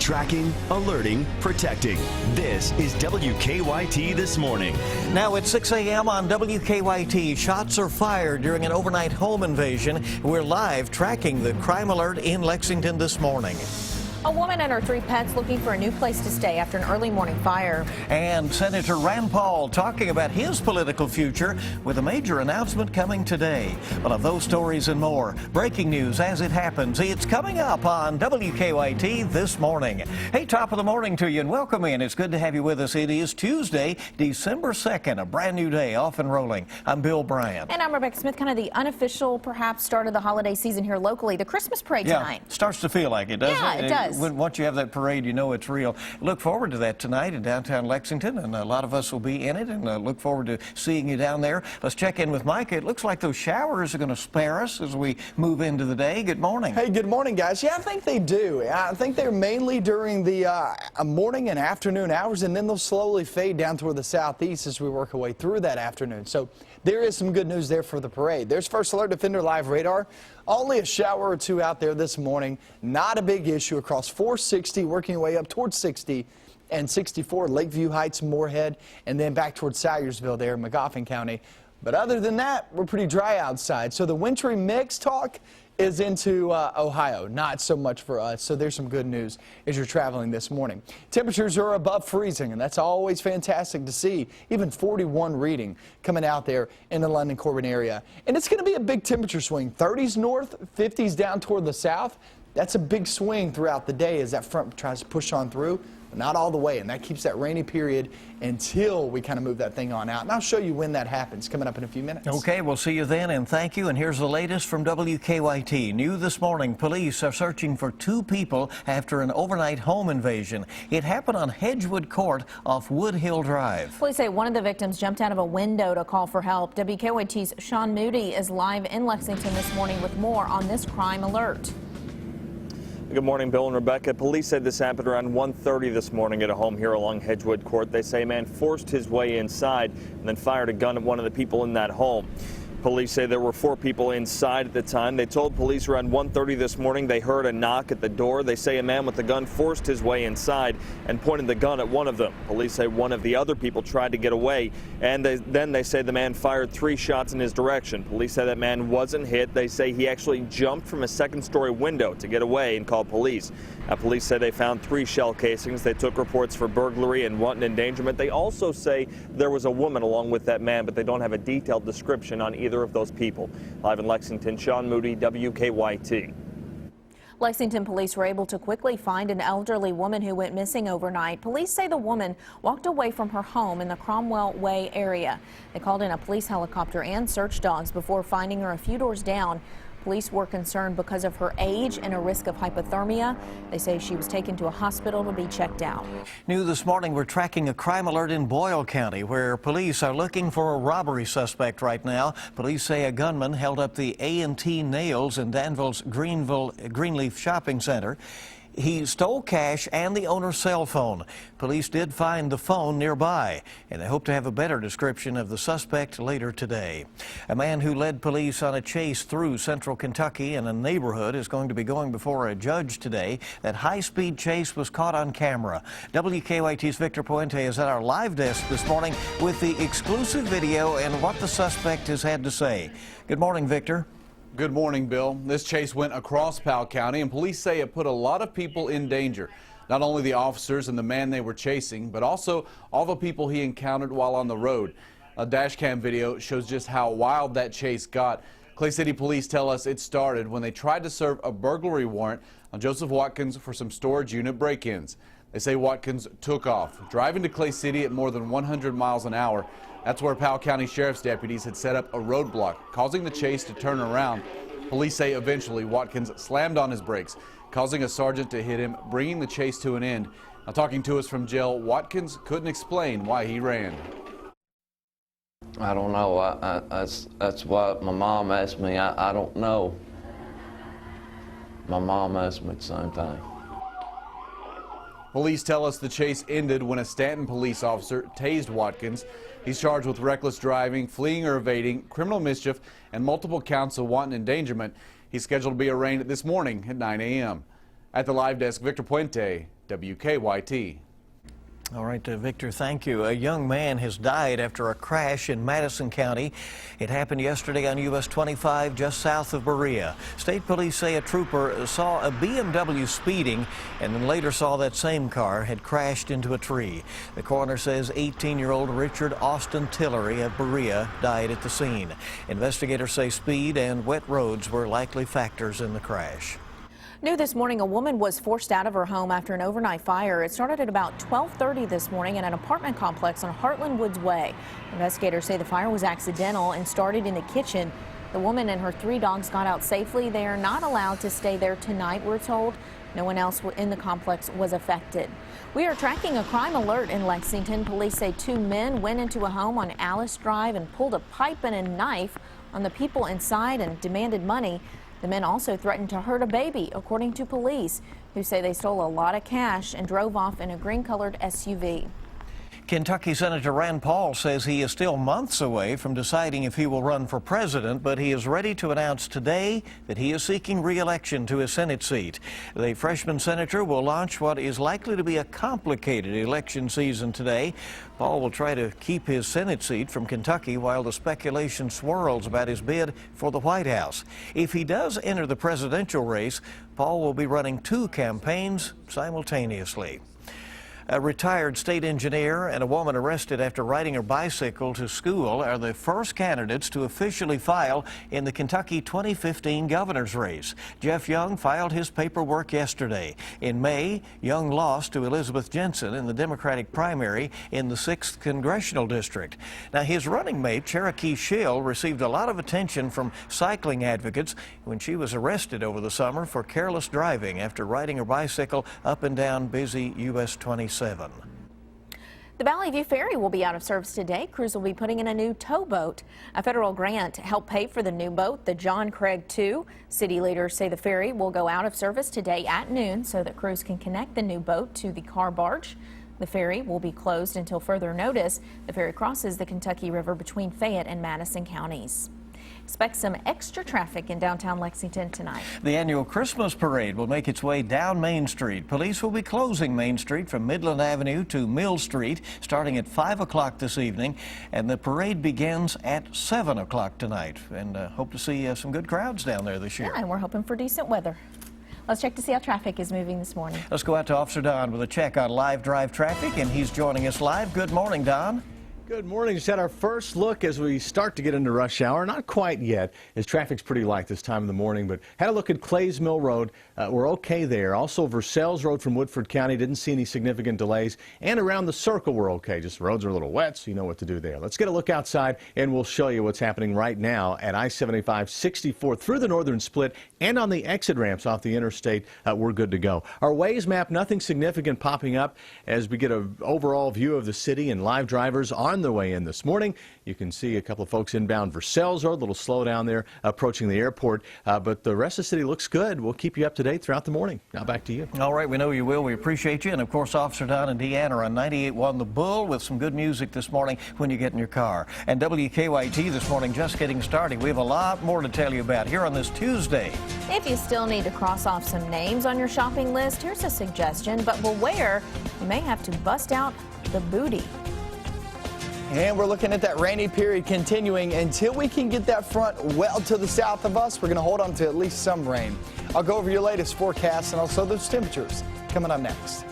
Tracking, alerting, protecting. This is WKYT This Morning. Now at 6 a.m. on WKYT, shots are fired during an overnight home invasion. We're live tracking the crime alert in Lexington this morning. A woman and her 3 pets looking for a new place to stay after an early morning fire. And Senator Rand Paul talking about his political future with a major announcement coming today. Well, of those stories and more, breaking news as it happens. It's coming up on WKYT This Morning. Hey, top of the morning to you and welcome in. It's good to have you with us. It is Tuesday, December 2nd, a brand new day off and rolling. I'm Bill Bryant. And I'm Rebecca Smith, kind of the unofficial, perhaps, start of the holiday season here locally. The Christmas parade tonight. Yeah, starts to feel like it, doesn't it? Yeah, it does. Once you have that parade, you know it's real. Look forward to that tonight in downtown Lexington, and a lot of us will be in it, and look forward to seeing you down there. Let's check in with Mike. It looks like those showers are going to spare us as we move into the day. Good morning. Hey, good morning, guys. Yeah, I think they do. I think they're mainly during the morning and afternoon hours, and then they'll slowly fade down toward the southeast as we work our way through that afternoon. So there is some good news there for the parade. There's First Alert Defender Live radar. Only a shower or two out there this morning. Not a big issue across 460, working your way up towards 60 and 64, Lakeview Heights, Moorhead, and then back towards Salyersville there in Magoffin County. But other than that, we're pretty dry outside. So the wintry mix talk is into Ohio, not so much for us. So there's some good news as you're traveling this morning. Temperatures are above freezing, and that's always fantastic to see. Even 41 reading coming out there in the London-Corbin area. And it's going to be a big temperature swing. 30s north, 50s down toward the south. That's a big swing throughout the day as that front tries to push on through. But not all the way, and that keeps that rainy period until we kind of move that thing on out. And I'll show you when that happens coming up in a few minutes. Okay, we'll see you then, and thank you. And here's the latest from WKYT. New this morning, police are searching for 2 people after an overnight home invasion. It happened on Hedgewood Court off Wood Hill Drive. Police say one of the victims jumped out of a window to call for help. WKYT's Sean Moody is live in Lexington this morning with more on this crime alert. Good morning, Bill and Rebecca. Police said this happened around 1:30 this morning at a home here along Hedgewood Court. They say a man forced his way inside and then fired a gun at one of the people in that home. Police say there were 4 people inside at the time. They told police around 1:30 this morning they heard a knock at the door. They say a man with a gun forced his way inside and pointed the gun at one of them. Police say one of the other people tried to get away, and then they say the man fired 3 shots in his direction. Police say that man wasn't hit. They say he actually jumped from a second-story window to get away and called police. Police say they found 3 shell casings. They took reports for burglary and wanton endangerment. They also say there was a woman along with that man, but they don't have a detailed description on either of those people. Live in Lexington, Sean Moody, WKYT. Lexington police were able to quickly find an elderly woman who went missing overnight. Police say the woman walked away from her home in the Cromwell Way area. They called in a police helicopter and search dogs before finding her a few doors down. Police were concerned because of her age and a risk of hypothermia. They say she was taken to a hospital to be checked out. New this morning, we're tracking a crime alert in Boyle County where police are looking for a robbery suspect right now. Police say a gunman held up the A&T Nails in Danville's Greenleaf Shopping Center. He stole cash and the owner's cell phone. Police did find the phone nearby, and they hope to have a better description of the suspect later today. A man who led police on a chase through central Kentucky in a neighborhood is going to be going before a judge today. That high-speed chase was caught on camera. WKYT's Victor Puente is at our live desk this morning with the exclusive video and what the suspect has had to say. Good morning, Victor. Good morning, Bill. This chase went across Powell County, and police say it put a lot of people in danger. Not only the officers and the man they were chasing, but also all the people he encountered while on the road. A dash cam video shows just how wild that chase got. Clay City police tell us it started when they tried to serve a burglary warrant on Joseph Watkins for some storage unit break-ins. They say Watkins took off, driving to Clay City at more than 100 miles an hour. That's where Powell County Sheriff's deputies had set up a roadblock, causing the chase to turn around. Police say eventually Watkins slammed on his brakes, causing a sergeant to hit him, bringing the chase to an end. Now, talking to us from jail, Watkins couldn't explain why he ran. I don't know. That's what my mom asked me. I don't know. My mom asked me the same thing. Police tell us the chase ended when a Stanton police officer tased Watkins. He's charged with reckless driving, fleeing or evading, criminal mischief, and multiple counts of wanton endangerment. He's scheduled to be arraigned this morning at 9 a.m. At the live desk, Victor Puente, WKYT. All right, Victor, thank you. A young man has died after a crash in Madison County. It happened yesterday on US 25 just south of Berea. State police say a trooper saw a BMW speeding and then later saw that same car had crashed into a tree. The coroner says 18-year-old Richard Austin Tillery of Berea died at the scene. Investigators say speed and wet roads were likely factors in the crash. New this morning, a woman was forced out of her home after an overnight fire. It started at about 12:30 this morning in an apartment complex on Heartland Woods Way. Investigators say the fire was accidental and started in the kitchen. The woman and her 3 dogs got out safely. They are not allowed to stay there tonight, we're told. No one else in the complex was affected. We are tracking a crime alert in Lexington. Police say 2 men went into a home on Alice Drive and pulled a pipe and a knife on the people inside and demanded money. The men also threatened to hurt a baby, according to police, who say they stole a lot of cash and drove off in a green-colored SUV. Kentucky Senator Rand Paul says he is still months away from deciding if he will run for president, but he is ready to announce today that he is seeking re-election to his Senate seat. The freshman senator will launch what is likely to be a complicated election season today. Paul will try to keep his Senate seat from Kentucky while the speculation swirls about his bid for the White House. If he does enter the presidential race, Paul will be running 2 campaigns simultaneously. A retired state engineer and a woman arrested after riding her bicycle to school are the first candidates to officially file in the Kentucky 2015 governor's race. Geoff Young filed his paperwork yesterday. In May, Young lost to Elizabeth Jensen in the Democratic primary in the 6th Congressional District. Now, his running mate, Cherokee Schill, received a lot of attention from cycling advocates when she was arrested over the summer for careless driving after riding her bicycle up and down busy US 27. The Valley View Ferry will be out of service today. Crews will be putting in a new towboat. A federal grant helped pay for the new boat, the John Craig II. City leaders say the ferry will go out of service today at noon so that crews can connect the new boat to the car barge. The ferry will be closed until further notice. The ferry crosses the Kentucky River between Fayette and Madison counties. Expect some extra traffic in downtown Lexington tonight. The annual Christmas parade will make its way down Main Street. Police will be closing Main Street from Midland Avenue to Mill Street starting at 5 o'clock this evening, and the parade begins at 7 o'clock tonight. And hope to see some good crowds down there this year. Yeah, and we're hoping for decent weather. Let's check to see how traffic is moving this morning. Let's go out to Officer Don with a check on live drive traffic, and he's joining us live. Good morning, Don. Good morning. Just had our first look as we start to get into rush hour. Not quite yet, as traffic's pretty light this time of the morning, but had a look at Clays Mill Road. We're okay there. Also, Versailles Road from Woodford County, didn't see any significant delays. And around the circle, we're okay. Just the roads are a little wet, so you know what to do there. Let's get a look outside, and we'll show you what's happening right now at I-75 64 through the northern split and on the exit ramps off the interstate. We're good to go. Our Waze map, nothing significant popping up as we get an overall view of the city and live drivers on their way in this morning. You can see a couple of folks inbound Versailles Road, a little slow down there approaching the airport, but the rest of the city looks good. We'll keep you up to date throughout the morning. Now back to you. All right, we know you will. We appreciate you. And of course, Officer Don and Deanna are on 98.1 The Bull with some good music this morning when you get in your car. And WKYT this morning just getting started. We have a lot more to tell you about here on this Tuesday. If you still need to cross off some names on your shopping list, here's a suggestion, but beware, you may have to bust out the booty. And we're looking at that rainy period continuing until we can get that front well to the south of us. We're going to hold on to at least some rain. I'll go over your latest forecast and also those temperatures coming up next.